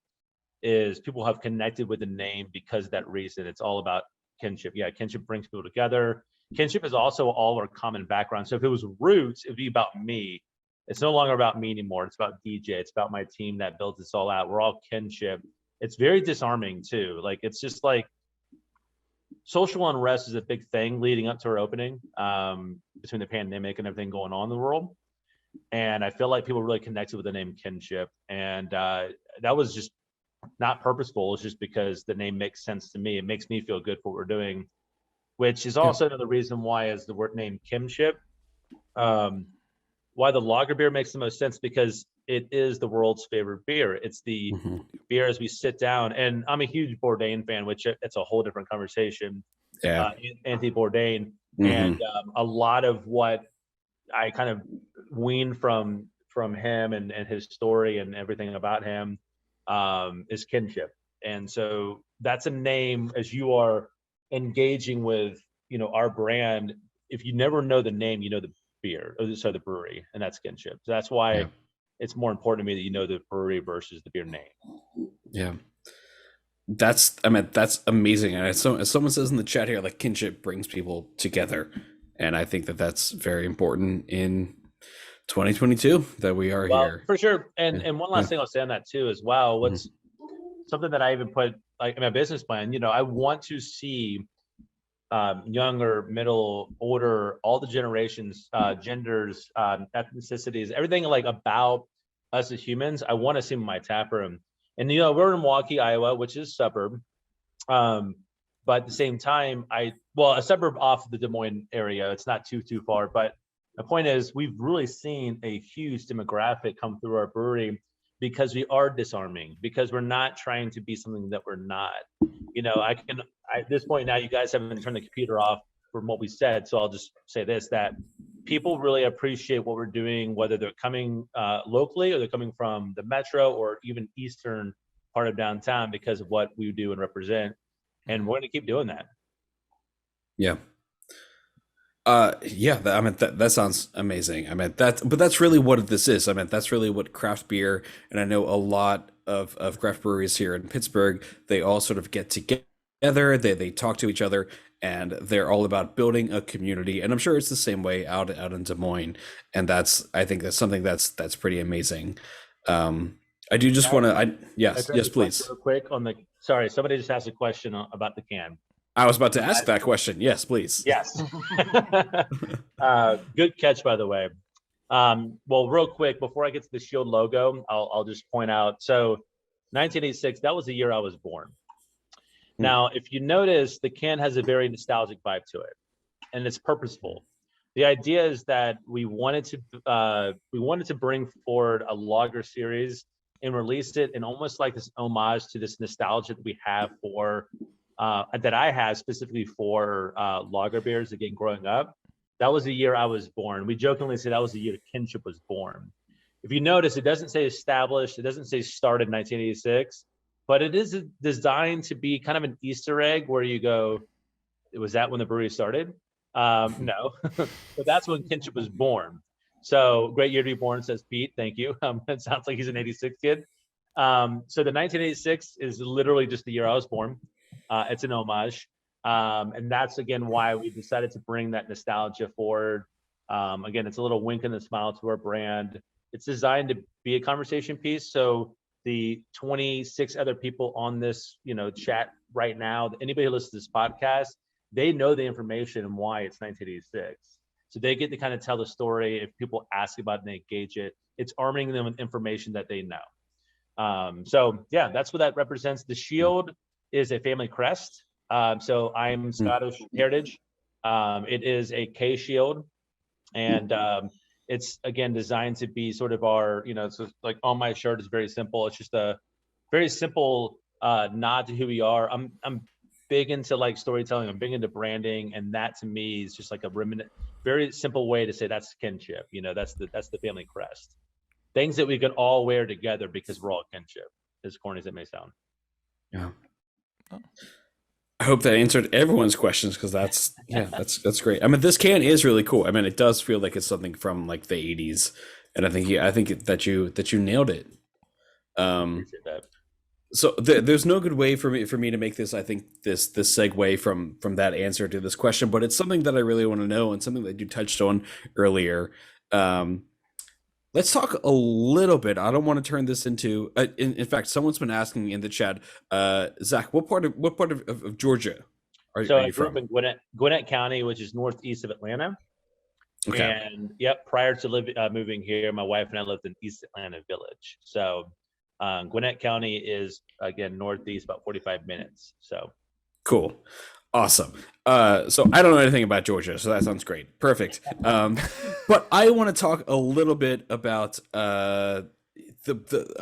is people have connected with the name because of that reason. It's all about kinship. Yeah, kinship brings people together. Kinship is also all our common background. So if it was Roots, it'd be about me. It's no longer about me anymore. It's about DJ. It's about my team that builds this all out. We're all Kinship. It's very disarming too. Like, it's just like social unrest is a big thing leading up to our opening, between the pandemic and everything going on in the world. And I feel like people really connected with the name Kinship. And that was just not purposeful. It's just because the name makes sense to me. It makes me feel good for what we're doing, which is also another reason why is the word name Kinship. Why the lager beer makes the most sense, because it is the world's favorite beer. It's the beer as we sit down. And I'm a huge Bourdain fan, which it's a whole different conversation. Yeah. Anti-Bourdain. And a lot of what I kind of weaned from him and his story and everything about him is Kinship. And so that's a name, as you are engaging with, our brand, if you never know the name, you know the beer, so the brewery, and that's Kinship. So that's why it's more important to me that you know the brewery versus the beer name. Yeah. That's amazing. And as someone says in the chat here, like, Kinship brings people together. And I think that that's very important in 2022 that we are here. For sure. And one last thing I'll say on that too as well. What's something that I even put like in my business plan, I want to see younger, middle, older, all the generations, genders, ethnicities, everything like about us as humans, I want to see in my tap room. And we're in Milwaukee, Iowa, which is a suburb. But at the same time, a suburb off the Des Moines area. It's not too far. But the point is, we've really seen a huge demographic come through our brewery because we are disarming, because we're not trying to be something that we're not. At this point now, you guys haven't turned the computer off from what we said. So I'll just say this, that people really appreciate what we're doing, whether they're coming locally or they're coming from the metro or even eastern part of downtown, because of what we do and represent. And we're going to keep doing that. Yeah. That sounds amazing. But that's really what this is. That's really what craft beer, and I know a lot of craft breweries here in Pittsburgh, they all sort of get together, they talk to each other, and they're all about building a community. And I'm sure it's the same way out in Des Moines. And I think that's something that's pretty amazing. I do just want to, yes, please. Real quick sorry, somebody just asked a question about the can. I was about to ask that question. Yes, please. Yes. Good catch, by the way. Well, real quick, before I get to the Shield logo, I'll just point out. So 1986, that was the year I was born. Now, if you notice, the can has a very nostalgic vibe to it, and it's purposeful. The idea is that we wanted to bring forward a lager series and release it in almost like this homage to this nostalgia that we have for that I have specifically for lager beers. Again, growing up, that was the year I was born. We jokingly say that was the year Kinship was born. If you notice, it doesn't say established, it doesn't say started in 1986, but it is designed to be kind of an Easter egg where you go, was that when the brewery started? No, but that's when Kinship was born. So great year to be born, says Pete. Thank you. It sounds like he's an 86 kid. So the 1986 is literally just the year I was born. It's an homage. And that's, again, why we decided to bring that nostalgia forward. Again, it's a little wink and a smile to our brand. It's designed to be a conversation piece. So the 26 other people on this, chat right now, anybody who listens to this podcast, they know the information and why it's 1986. So they get to kind of tell the story. If people ask about it and they engage it, it's arming them with information that they know. So yeah, that's what that represents. The shield is a family crest. So I'm Scottish heritage. It is a K shield, and it's, again, designed to be sort of our, so like on my shirt is very simple. It's just a very simple nod to who we are. I'm big into like storytelling. I'm big into branding, and that to me is just like a very simple way to say that's Kinship. That's the family crest. Things that we can all wear together because we're all Kinship, as corny as it may sound. Yeah. I hope that answered everyone's questions, because that's great. This can is really cool. It does feel like it's something from like the 80s, and I think that you nailed it. So there's no good way for me to make this, I think, this segue from that answer to this question, but it's something that I really want to know, and something that you touched on earlier. Let's talk a little bit. I don't want to turn this into. In fact, someone's been asking in the chat, Zach, what part of Georgia are you from? I grew up in Gwinnett County, which is northeast of Atlanta. Okay. And prior to moving here, my wife and I lived in East Atlanta Village. So Gwinnett County is, again, northeast, about 45 minutes. So cool. Awesome. So I don't know anything about Georgia, so that sounds great. Perfect. But I want to talk a little bit about I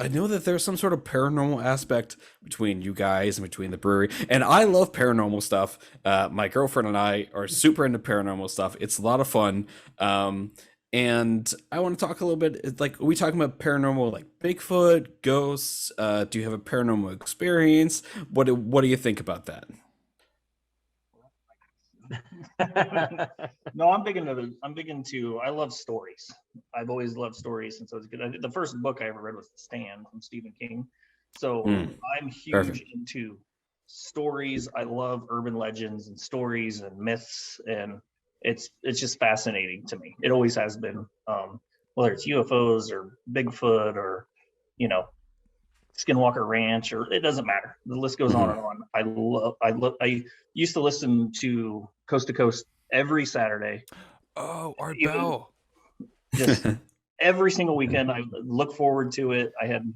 know that there's some sort of paranormal aspect between you guys and between the brewery, and I love paranormal stuff. My girlfriend and I are super into paranormal stuff. It's a lot of fun. And I want to talk a little bit, like, are we talking about paranormal, like Bigfoot, ghosts? Do you have a paranormal experience? What do you think about that? No, I'm big into, I love stories. I've always loved stories since I was a kid. The first book I ever read was The Stand from Stephen King. So I'm huge into stories. I love urban legends and stories and myths, and it's just fascinating to me. It always has been, whether it's UFOs or Bigfoot or, Skinwalker Ranch, or it doesn't matter. The list goes on and on. I used to listen to Coast to Coast every Saturday. Oh, Art Bell. Just every single weekend. I look forward to it. I had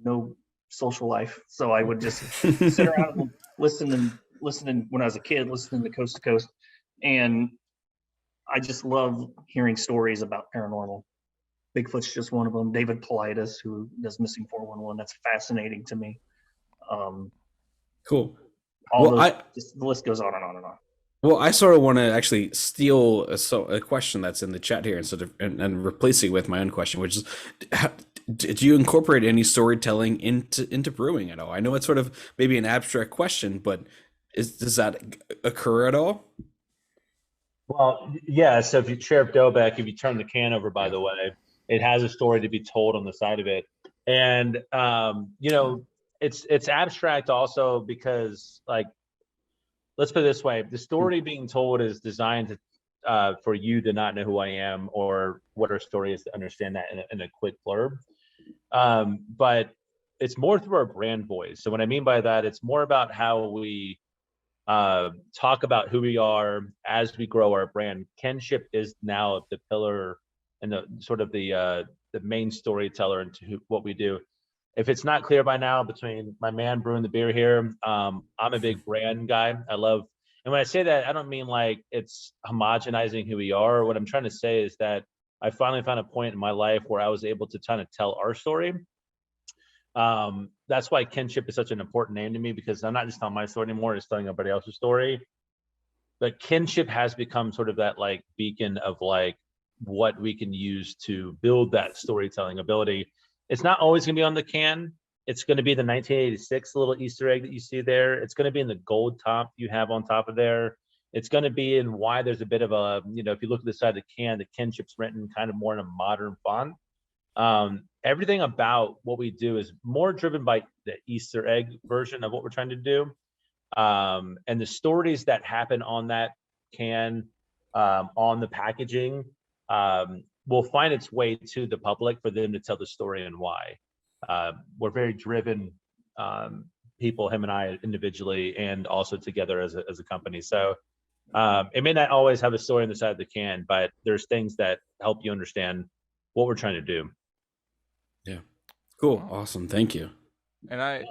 no social life, so I would just sit around and listening when I was a kid, listening to Coast to Coast. And I just love hearing stories about paranormal. Bigfoot's just one of them. David Paulides, who does Missing 411, that's fascinating to me. Cool. Just the list goes on and on and on. Well, I sort of want to actually steal a question that's in the chat here and replace it with my own question, which is, do you incorporate any storytelling into brewing at all? I know it's sort of maybe an abstract question, but does that occur at all? Well, yeah. So if you Sheriff Dobeck, if you turn the can over, by the way, it has a story to be told on the side of it. And, it's abstract also because, like, let's put it this way. The story being told is designed to, for you to not know who I am or what our story is, to understand that in a quick blurb. But it's more through our brand voice. So what I mean by that, it's more about how we talk about who we are as we grow our brand. Kinship is now the pillar and the sort of the main storyteller into what we do. If it's not clear by now, between my man brewing the beer here, I'm a big brand guy. And when I say that, I don't mean like it's homogenizing who we are. What I'm trying to say is that I finally found a point in my life where I was able to kind of tell our story. That's why Kinship is such an important name to me, because I'm not just telling my story anymore, it's telling everybody else's story. But Kinship has become sort of that like beacon of like what we can use to build that storytelling ability. It's not always going to be on the can. It's going to be the 1986 little Easter egg that you see there. It's going to be in the gold top you have on top of there. It's going to be in why there's a bit of a, if you look at the side of the can, the Kinship's written kind of more in a modern font. Everything about what we do is more driven by the Easter egg version of what we're trying to do. And the stories that happen on that can, on the packaging, will find its way to the public for them to tell the story and why. We're very driven people, him and I individually, and also together as a company. So it may not always have a story on the side of the can, but there's things that help you understand what we're trying to do. Yeah. Cool. Awesome. Thank you. And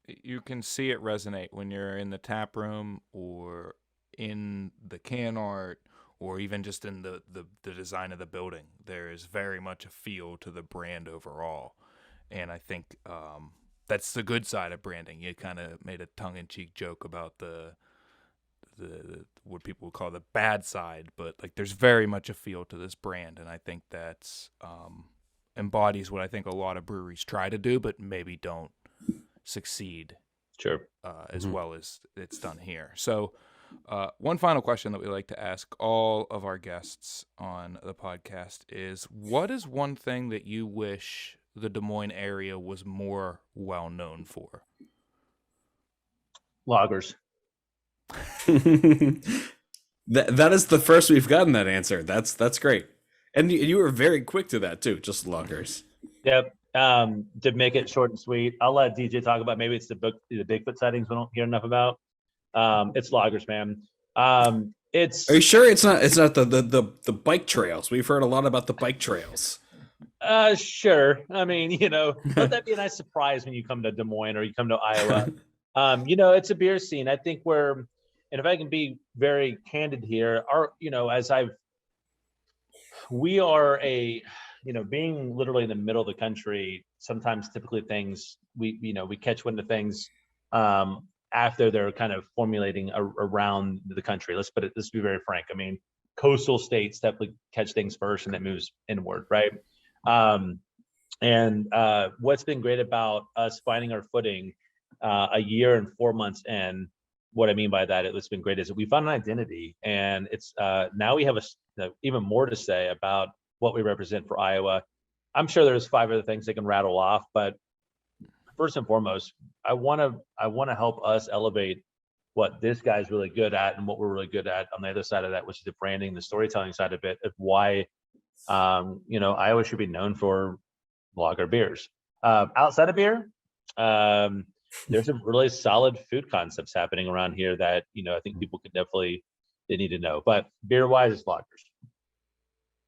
you can see it resonate when you're in the tap room or in the can art, or even just in the design of the building. There is very much a feel to the brand overall. And I think that's the good side of branding. You kind of made a tongue-in-cheek joke about the what people would call the bad side, but like there's very much a feel to this brand, and I think that's embodies what I think a lot of breweries try to do, but maybe don't succeed as well as it's done here. So one final question that we like to ask all of our guests on the podcast is, what is one thing that you wish the Des Moines area was more well known for? Lagers. That is the first we've gotten that answer. That's great. And you were very quick to that too, just lagers. Yep. To make it short and sweet, I'll let DJ talk about, maybe it's the Bigfoot sightings we don't hear enough about. It's lagers, man. Are you sure it's not the bike trails? We've heard a lot about the bike trails. Sure. I mean, let that be a nice surprise when you come to Des Moines or you come to Iowa. It's a beer scene. I think and if I can be very candid here, we are being literally in the middle of the country. Sometimes typically things we catch wind of things after they're kind of formulating around the country. Let's be very frank. I mean, coastal states definitely catch things first and it moves inward, right? And what's been great about us finding our footing a year and 4 months in, what I mean by that, what's been great is that we found an identity, and it's now we have even more to say about what we represent for Iowa. I'm sure there's 5 other things they can rattle off, but first and foremost, I want to help us elevate what this guy's really good at and what we're really good at on the other side of that, which is the branding, the storytelling side of it, of why Iowa should be known for lager beers. Outside of beer, there's some really solid food concepts happening around here that, I think people could they need to know. But beer wise, it's lagers.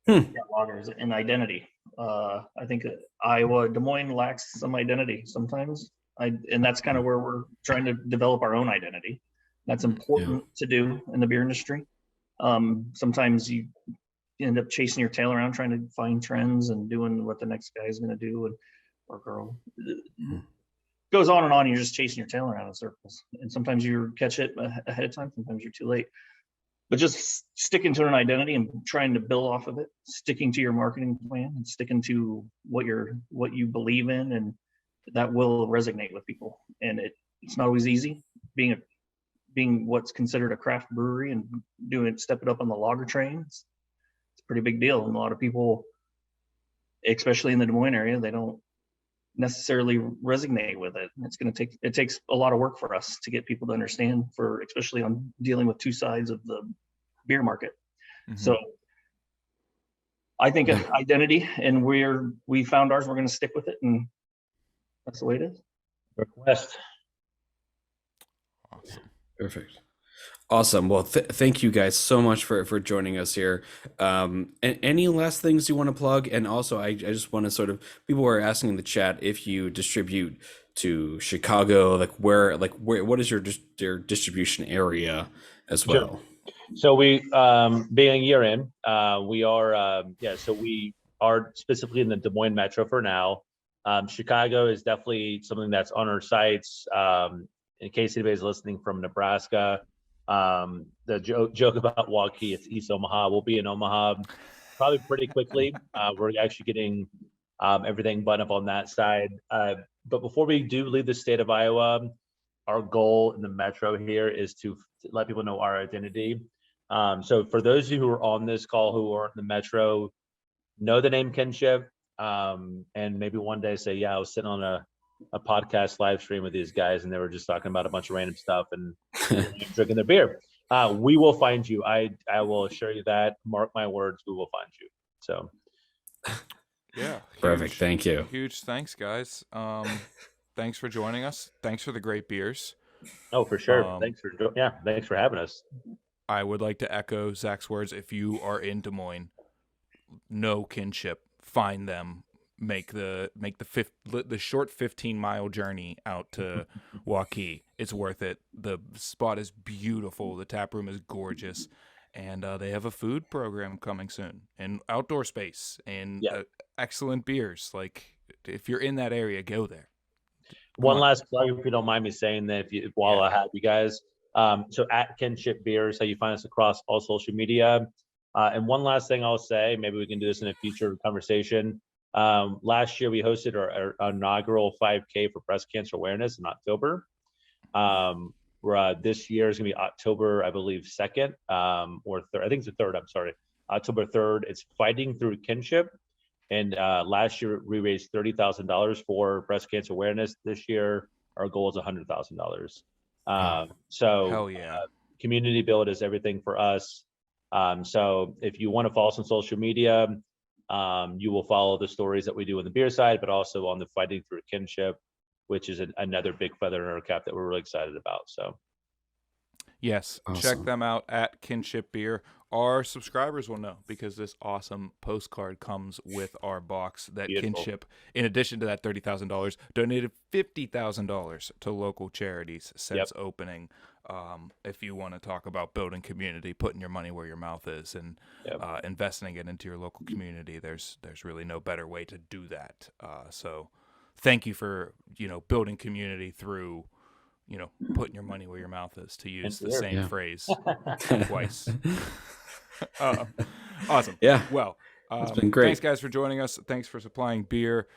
Yeah, lagers and identity. I think that Des Moines lacks some identity sometimes. And that's kind of where we're trying to develop our own identity. That's important to do in the beer industry. Sometimes you end up chasing your tail around trying to find trends and doing what the next guy is going to do or girl. Goes on and on. You're just chasing your tail around in circles. And sometimes you catch it ahead of time. Sometimes you're too late. But just sticking to an identity and trying to build off of it, sticking to your marketing plan and sticking to what you believe in, and that will resonate with people. And it's not always easy being what's considered a craft brewery and step it up on the lager train. It's a pretty big deal. And a lot of people, especially in the Des Moines area, they don't necessarily resonate with it. It takes a lot of work for us to get people to understand, especially on dealing with two sides of the beer market. Mm-hmm. So I think identity, and we found ours, we're going to stick with it, and that's the way it is. Request. Awesome. Perfect. Awesome. Well, thank you guys so much for joining us here. And any last things you want to plug? And also, I just want to people were asking in the chat if you distribute to Chicago, what is your distribution area as well? Sure. So we, being a year in, we are, so we are specifically in the Des Moines metro for now. Chicago is definitely something that's on our sites. In case anybody's listening from Nebraska, the joke about Waukee, it's East Omaha. We'll be in Omaha probably pretty quickly. We're actually getting everything buttoned up on that side. But before we do leave the state of Iowa, our goal in the metro here is to let people know our identity. So for those of you who are on this call who are in the metro, know the name Kinship, and maybe one day say, yeah, I was sitting on a podcast live stream with these guys and they were just talking about a bunch of random stuff and drinking their beer. We will find you. I will assure you that. Mark my words, we will find you. So yeah. Perfect. Thank you. Huge thanks, guys. Thanks for joining us. Thanks for the great beers. Oh, for sure. Thanks for having us. I would like to echo Zach's words. If you are in Des Moines, know Kinship, find them. Make the short 15-mile journey out to Waukee. It's worth it. The spot is beautiful. The tap room is gorgeous, and they have a food program coming soon, and outdoor space, and excellent beers. Like, if you're in that area, go there. One last plug, if you don't mind me saying that, while I have you guys. So at Kinship Beers, how you find us across all social media. And one last thing I'll say, maybe we can do this in a future conversation. Last year we hosted our inaugural 5K for breast cancer awareness in October. This year is gonna be October, I believe, 2nd or 3rd. I think it's the 3rd. I'm sorry, October 3rd. It's Fighting Through Kinship. And last year we raised $30,000 for breast cancer awareness. This year our goal is $100,000. So hell yeah. Community build is everything for us. So if you want to follow us on social media, you will follow the stories that we do on the beer side, but also on the Fighting Through Kinship, which is another big feather in our cap that we're really excited about. So yes, awesome. Check them out at Kinship Beer. Our subscribers will know because this awesome postcard comes with our box that Beautiful. Kinship, in addition to that $30,000, donated $50,000 to local charities since opening. If you want to talk about building community, putting your money where your mouth is, and investing it into your local community, there's really no better way to do that. So thank you for building community through putting your money where your mouth is, to use the same phrase twice. Awesome. Yeah. Well, it's been great. Thanks guys for joining us. Thanks for supplying beer.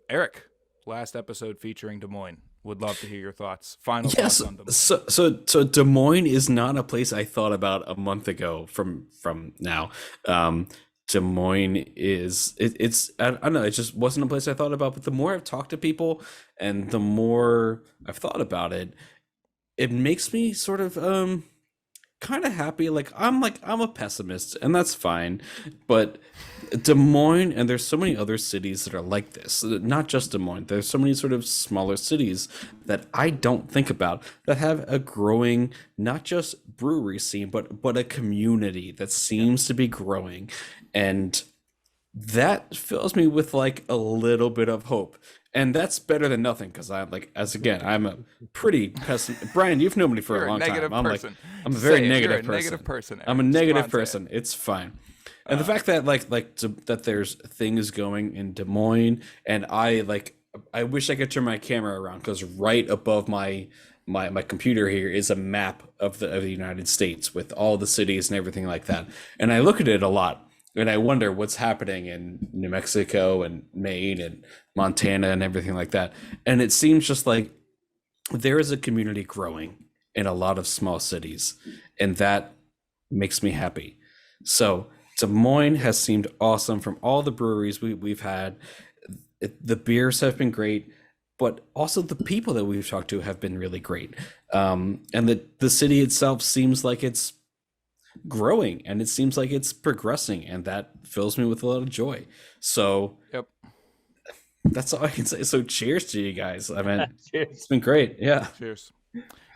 Eric, last episode featuring Des Moines. Would love to hear your thoughts. Final thoughts on Des Moines. So Des Moines is not a place I thought about a month ago from now. Des Moines it's I don't know, it just wasn't a place I thought about, but the more I've talked to people and the more I've thought about it, it makes me sort of kind of happy. Like I'm a pessimist, and that's fine. But Des Moines, and there's so many other cities that are like this. Not just Des Moines. There's so many sort of smaller cities that I don't think about that have a growing, not just brewery scene, but a community that seems to be growing, and that fills me with like a little bit of hope. And that's better than nothing, because I'm like, I'm a pretty pessimist. Brian, you've known me for a long time. I'm like, I'm a very negative person. I'm a negative person. It's fine. And the fact that that there's things going in Des Moines, and I wish I could turn my camera around, because right above my computer here is a map of the United States with all the cities and everything like that. And I look at it a lot. And I wonder what's happening in New Mexico and Maine and Montana and everything like that. And it seems just like there is a community growing in a lot of small cities, and that makes me happy. So Des Moines has seemed awesome from all the breweries we've had. The beers have been great, but also the people that we've talked to have been really great. And the city itself seems like it's growing, and it seems like it's progressing, and that fills me with a lot of joy. So yep, that's all I can say. So cheers to you guys. I mean, Cheers. It's been great. Yeah, cheers.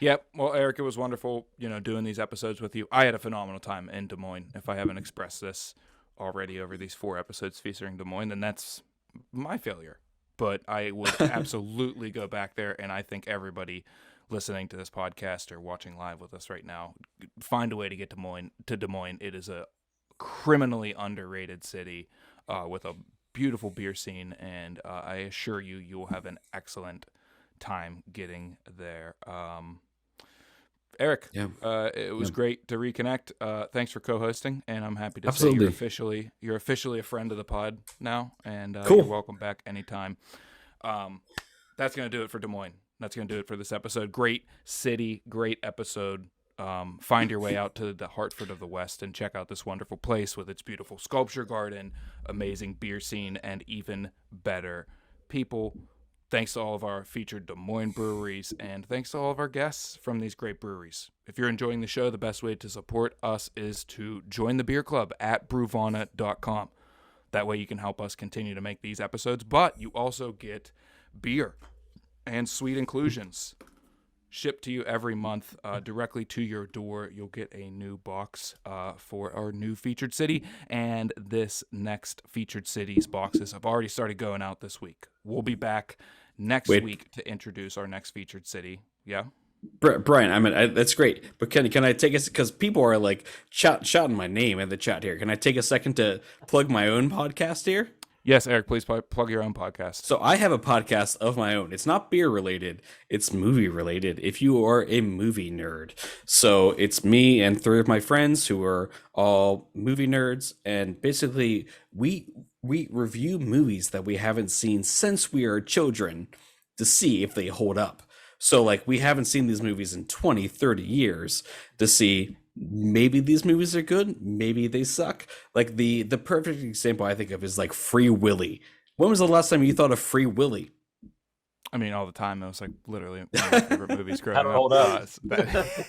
Yep. Well, Eric, it was wonderful, doing these episodes with you. I had a phenomenal time in Des Moines. If I haven't expressed this already over these 4 episodes featuring Des Moines, then that's my failure. But I would absolutely go back there, and I think everybody listening to this podcast or watching live with us right now, find a way to get to Des Moines. It is a criminally underrated city with a beautiful beer scene, and I assure you, you will have an excellent time getting there. Eric, it was great to reconnect. Thanks for co-hosting, and I'm happy to say you're officially a friend of the pod now, and cool. You're welcome back anytime. That's going to do it for Des Moines. That's going to do it for this episode. Great city, great episode. Find your way out to the Hartford of the West and check out this wonderful place with its beautiful sculpture garden, amazing beer scene, and even better people. Thanks to all of our featured Des Moines breweries, and thanks to all of our guests from these great breweries. If you're enjoying the show, the best way to support us is to join the beer club at brewvana.com. That way you can help us continue to make these episodes, but you also get beer and sweet inclusions shipped to you every month directly to your door. You'll get a new box for our new featured city, and this next featured city's boxes have already started going out this week. We'll be back next week to introduce our next featured city. Yeah, Brian, I mean, that's great, but can I take a, because people are like shouting my name in the chat here, can I take a second to plug my own podcast here? Yes, Eric, please plug your own podcast. So I have a podcast of my own. It's not beer related. It's movie related. If you are a movie nerd. So it's me and 3 of my friends who are all movie nerds. And basically we review movies that we haven't seen since we are children to see if they hold up. So like we haven't seen these movies in 20, 30 years to see maybe these movies are good, maybe they suck. Like the perfect example I think of is like Free Willy. When was the last time you thought of Free Willy? I mean, all the time. It was like literally one of my favorite movies growing up. Hold up.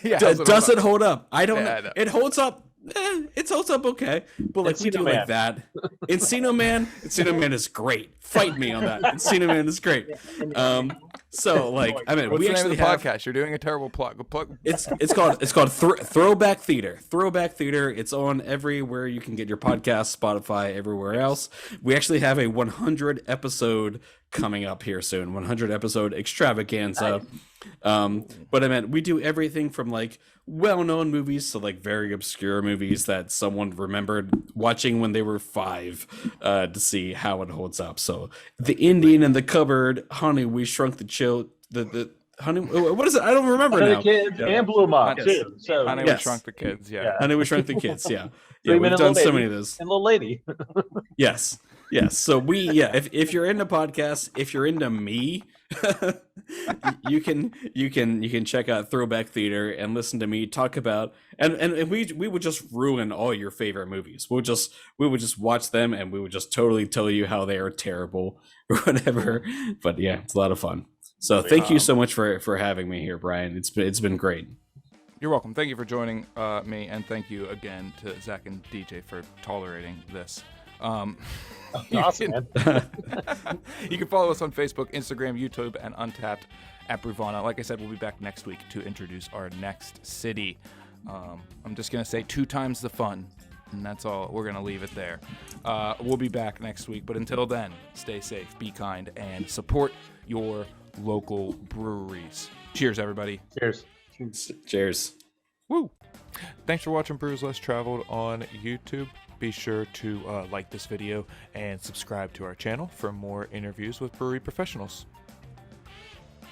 Does it hold up? I don't know. It holds up. It holds up okay, but like we do like that. Encino Man is great. Fight me on that. Encino Man is great. So like I mean, what's we the actually name of the have podcast. You're doing a terrible plug. It's called Throwback Theater. Throwback Theater. It's on everywhere you can get your podcast, Spotify, everywhere else. We actually have a 100 episode coming up here soon. 100 episode extravaganza. But I meant we do everything from like well-known movies to like very obscure movies that someone remembered watching when they were 5 to see how it holds up. So The Indian in the Cupboard, Honey, We Shrunk the the Honey, what is it? I don't remember now. Kids and Blue Mom too. So Honey, We Shrunk the Kids. Yeah. Honey, We Shrunk the Kids. Yeah. Yeah, we've done so many of those. And Little Lady. Yes. So if you're into podcasts, if you're into me, you can check out Throwback Theater and listen to me talk about and we would just ruin all your favorite movies. We would just watch them and we would just totally tell you how they are terrible or whatever. But yeah, it's a lot of fun. So thank you so much for having me here, Brian. It's been great. You're welcome. Thank you for joining me, and thank you again to Zach and DJ for tolerating this. Awesome, man. You can follow us on Facebook, Instagram, YouTube, and Untapped at Bruvana. Like I said, we'll be back next week to introduce our next city. I'm just going to say 2 times the fun, and that's all. We're going to leave it there. We'll be back next week, but until then, stay safe, be kind, and support your local breweries. Cheers, everybody. Cheers. Cheers. Woo! Thanks for watching Brews Less Traveled on YouTube. Be sure to like this video and subscribe to our channel for more interviews with brewery professionals.